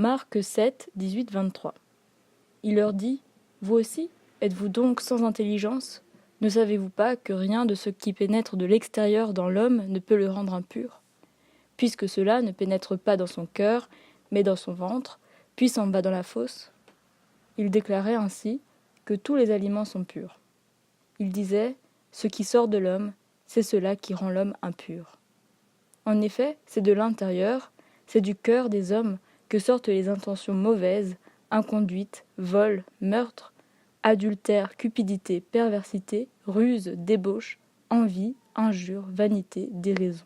Marc 7, 18, 23. Il leur dit : Vous aussi, êtes-vous donc sans intelligence ? Ne savez-vous pas que rien de ce qui pénètre de l'extérieur dans l'homme ne peut le rendre impur ? Puisque cela ne pénètre pas dans son cœur, mais dans son ventre, puis s'en va dans la fosse. Il déclarait ainsi que tous les aliments sont purs. Il disait : Ce qui sort de l'homme, c'est cela qui rend l'homme impur. En effet, c'est de l'intérieur, c'est du cœur des hommes que sortent les intentions mauvaises, inconduite, vol, meurtre, adultère, cupidité, perversité, ruse, débauche, envie, injure, vanité, déraison.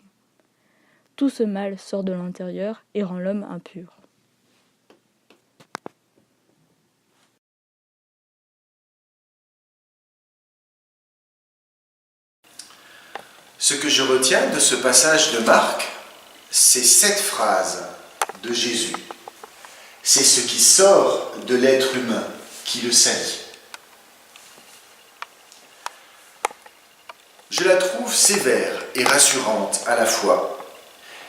Tout ce mal sort de l'intérieur et rend l'homme impur. Ce que je retiens de ce passage de Marc, c'est cette phrase de Jésus. C'est ce qui sort de l'être humain qui le salit. Je la trouve sévère et rassurante à la fois.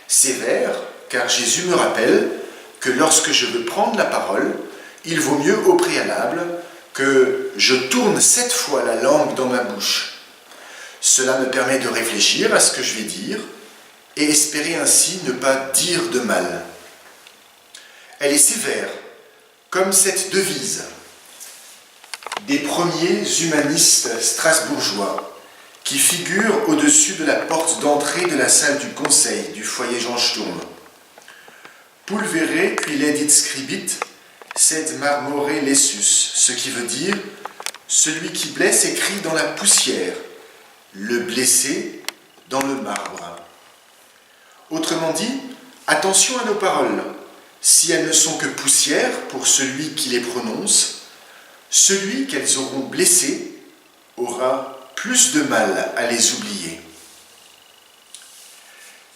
Sévère, car Jésus me rappelle que lorsque je veux prendre la parole, il vaut mieux au préalable que je tourne 7 fois la langue dans ma bouche. Cela me permet de réfléchir à ce que je vais dire et espérer ainsi ne pas dire de mal. Elle est sévère, comme cette devise des premiers humanistes strasbourgeois qui figure au-dessus de la porte d'entrée de la salle du conseil du foyer Jean Sturm. Pulvere qui ledit scribit, sed marmore lessus, ce qui veut dire « celui qui blesse écrit dans la poussière ». Le blessé dans le marbre. Autrement dit, attention à nos paroles. Si elles ne sont que poussière pour celui qui les prononce, celui qu'elles auront blessé aura plus de mal à les oublier.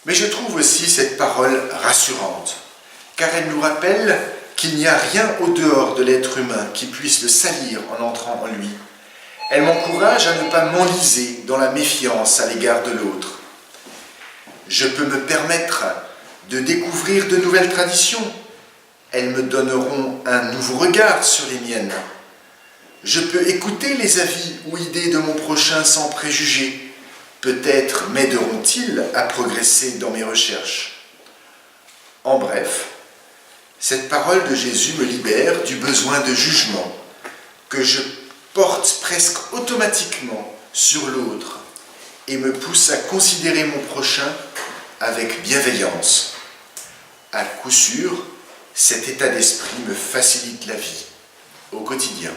Mais je trouve aussi cette parole rassurante, car elle nous rappelle qu'il n'y a rien au dehors de l'être humain qui puisse le salir en entrant en lui. Elle m'encourage à ne pas m'enliser dans la méfiance à l'égard de l'autre. Je peux me permettre de découvrir de nouvelles traditions. Elles me donneront un nouveau regard sur les miennes. Je peux écouter les avis ou idées de mon prochain sans préjugés. Peut-être m'aideront-ils à progresser dans mes recherches. En bref, cette parole de Jésus me libère du besoin de jugement que je porte presque automatiquement sur l'autre et me pousse à considérer mon prochain avec bienveillance. À coup sûr, cet état d'esprit me facilite la vie au quotidien.